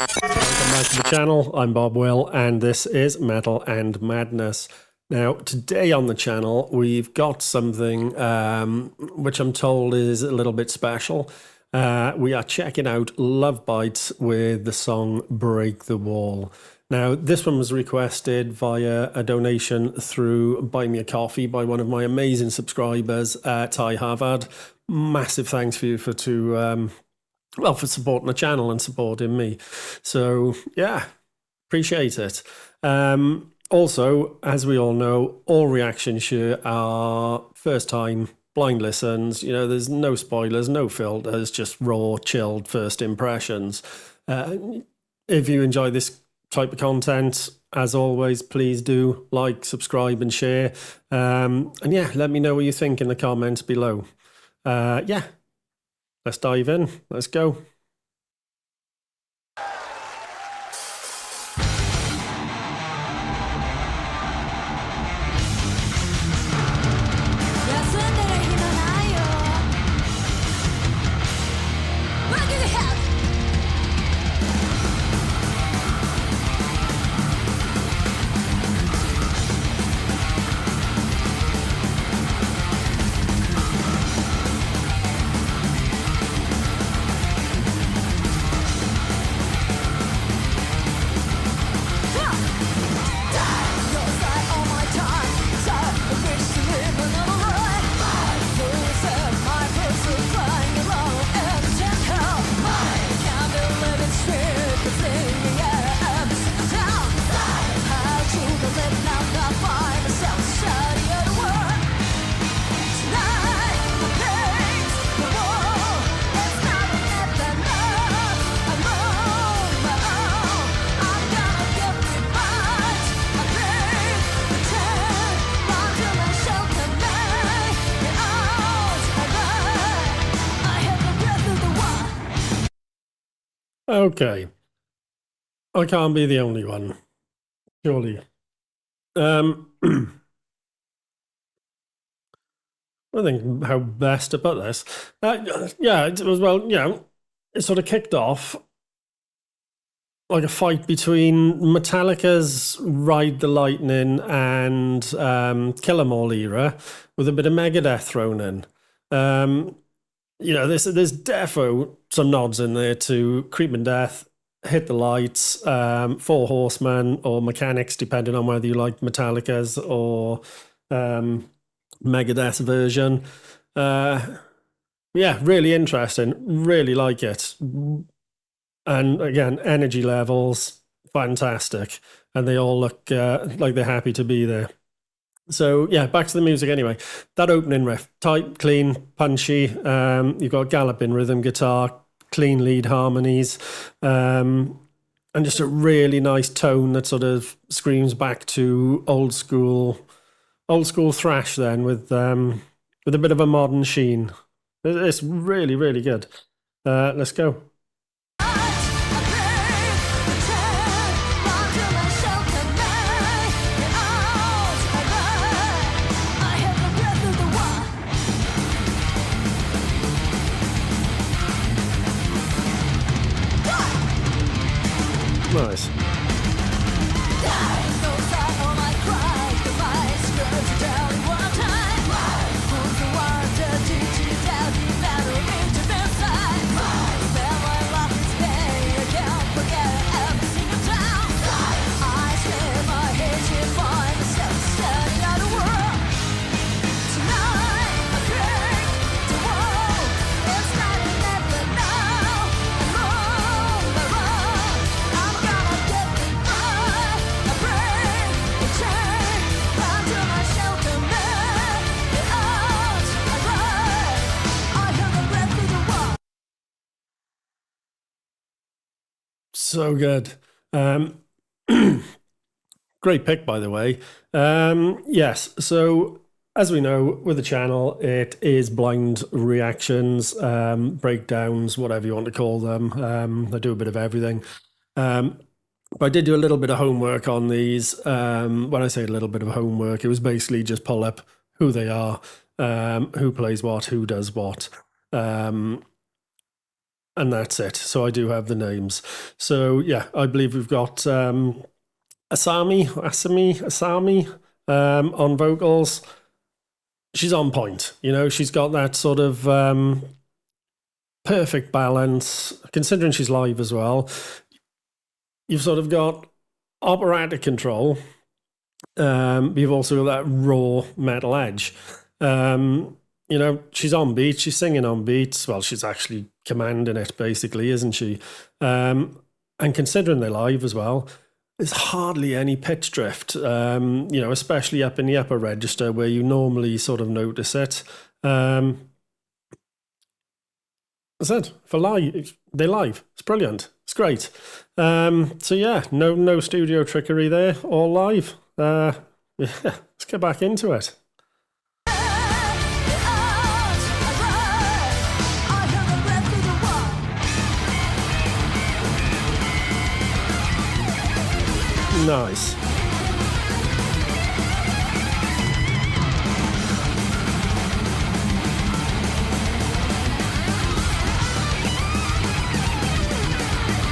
Welcome back to the channel. I'm Bob Will, and this is Metal and Madness. Now, today on the channel, we've got something which I'm told is a little bit special. We are checking out LOVEBITES with the song Break the Wall. Now, this one was requested via a donation through Buy Me a Coffee by one of my amazing subscribers, Ty Harvard. Massive thanks for you for supporting the channel and supporting me. So yeah, appreciate it. Also, as we all know, all reactions here are first time blind listens. You know, there's no spoilers, no filters, just raw, chilled first impressions. If you enjoy this type of content, as always, please do like, subscribe, and share. And yeah, let me know what you think in the comments below. Yeah, let's dive in. Let's go. Okay. I can't be the only one, surely. I think how best to put this. Yeah, it was, well, you know, it sort of kicked off like a fight between Metallica's Ride the Lightning and Kill 'Em All era with a bit of Megadeth thrown in. You know, there's defo some nods in there to Creeping Death, Hit the Lights, Four Horsemen, or Mechanics, depending on whether you like Metallica's or Megadeth's version. Yeah, really interesting. Really like it. And again, energy levels, fantastic. And they all look like they're happy to be there. So yeah, back to the music anyway. That opening riff, tight, clean, punchy. You've got galloping rhythm guitar, clean lead harmonies, and just a really nice tone that sort of screams back to old school thrash. Then with a bit of a modern sheen. It's really, really good. Let's go. Nice. So good. Great pick, by the way. Yes, so as we know with the channel, it is blind reactions, breakdowns, whatever you want to call them. I do a bit of everything. But I did do a little bit of homework on these. When I say a little bit of homework, it was basically just pull up who they are, who plays what, who does what. and that's it. So I do have the names. So yeah, I believe we've got Asami on vocals. She's on point. You know, she's got that sort of perfect balance, considering she's live as well. You've sort of got operatic control. You've also got that raw metal edge. You know, she's on beat, she's singing on beats. Well, she's actually commanding it, basically, isn't she? And considering they're live as well, there's hardly any pitch drift, you know, especially up in the upper register where you normally sort of notice it. I said, for live, they're live. It's brilliant. It's great. So yeah, no studio trickery there, all live. Yeah, let's get back into it. Nice.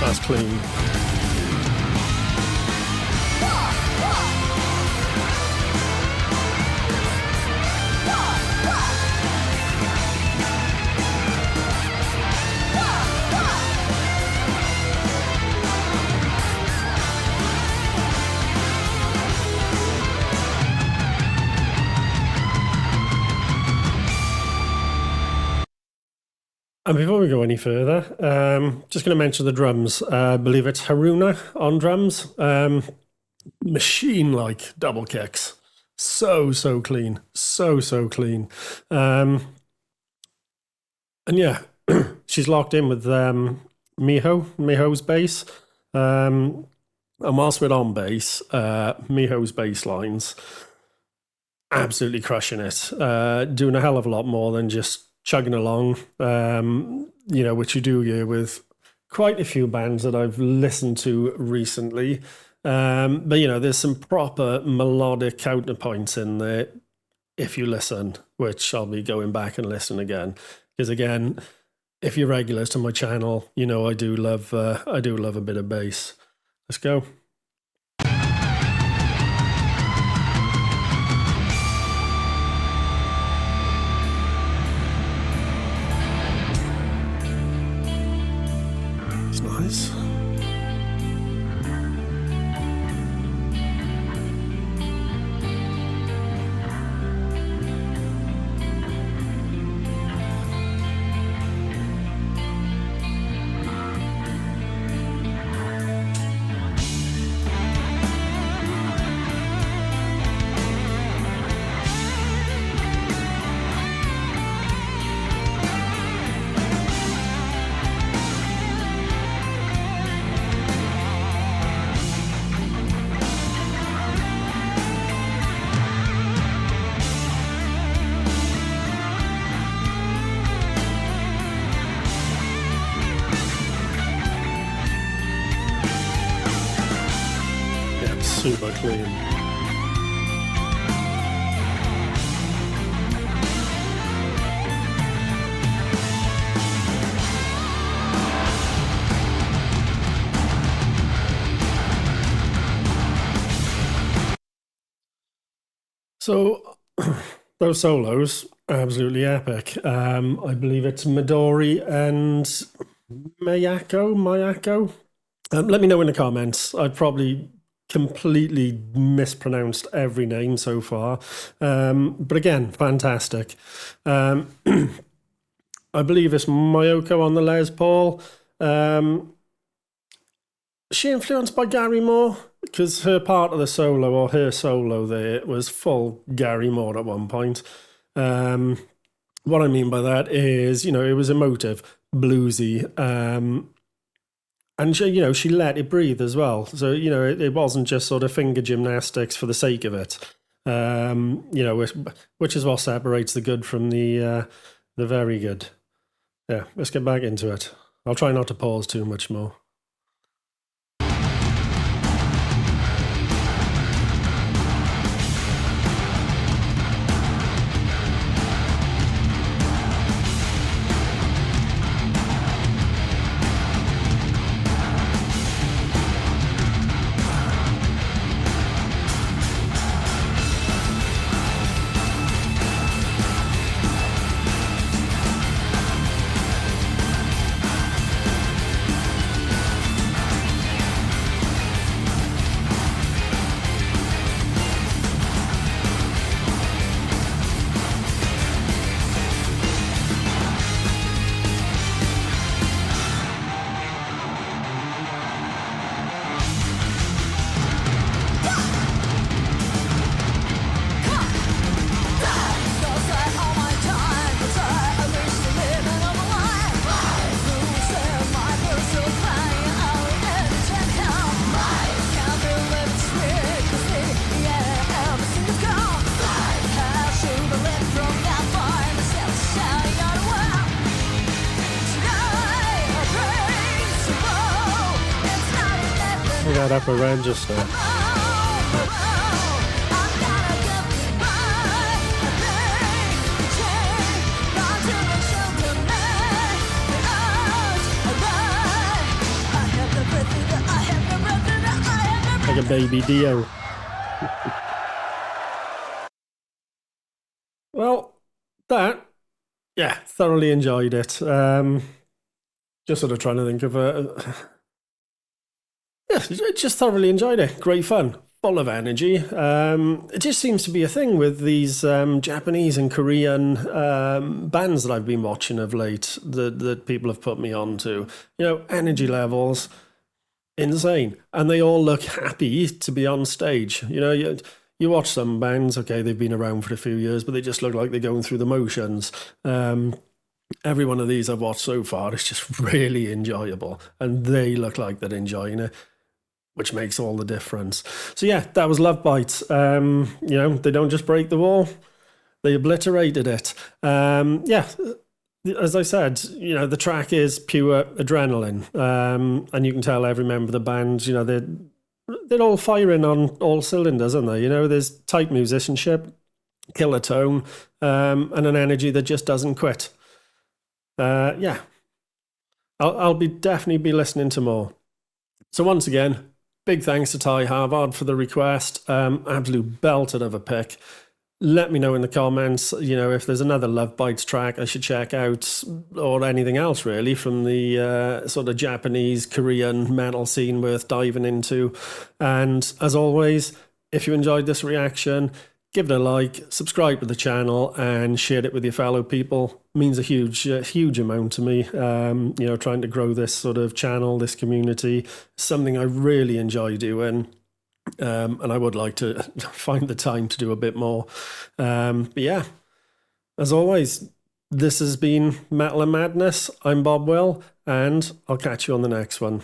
That's clean. And before we go any further, just going to mention the drums. I believe it's Haruna on drums. Machine-like double kicks. So clean. So clean. And yeah, she's locked in with Miho's bass. And whilst we're on bass, Miho's bass lines, absolutely crushing it. Doing a hell of a lot more than just chugging along, you know, which you do here with quite a few bands that I've listened to recently. But, you know, there's some proper melodic counterpoints in there if you listen, which I'll be going back and listen again. Because again, if you're regulars to my channel, you know I do love a bit of bass. Let's go. Nice. Super clean. So those solos, absolutely epic. I believe it's Midori and Mayako. Let me know in the comments. I'd probably completely mispronounced every name so far. But again, fantastic. I believe it's Mayoko on the Les Paul. She influenced by Gary Moore? Because her part of the solo, or her solo there, was full Gary Moore at one point. What I mean by that is, you know, it was emotive, bluesy, and she, you know, she let it breathe as well. So, you know, it wasn't just sort of finger gymnastics for the sake of it. You know, which is what separates the good from the very good. Yeah, let's get back into it. I'll try not to pause too much more. that upper register. Like a baby Dio. Well, yeah, thoroughly enjoyed it. Just sort of trying to think of yeah, just thoroughly enjoyed it. Great fun, full of energy. It just seems to be a thing with these Japanese and Korean bands that I've been watching of late that people have put me on to. You know, energy levels, insane. And they all look happy to be on stage. You know, you watch some bands, okay, they've been around for a few years, but they just look like they're going through the motions. Every one of these I've watched so far is just really enjoyable, and they look like they're enjoying it, which makes all the difference. So yeah, that was Love Bites. You know, they don't just break the wall, they obliterated it. Yeah, as I said, you know, the track is pure adrenaline, and you can tell every member of the band, you know, they're all firing on all cylinders, aren't they? You know, there's tight musicianship, killer tone, and an energy that just doesn't quit. Yeah, I'll definitely be listening to more. So once again, big thanks to Ty Harvard for the request. Absolute belter of a pick. Let me know in the comments, you know, if there's another Love Bites track I should check out, or anything else really from the sort of Japanese, Korean metal scene worth diving into. And as always, if you enjoyed this reaction, give it a like, subscribe to the channel, and share it with your fellow people. It means a huge amount to me. You know, trying to grow this sort of channel, this community, something I really enjoy doing. And I would like to find the time to do a bit more. But yeah, as always, this has been Metal and Madness. I'm Bob Will, and I'll catch you on the next one.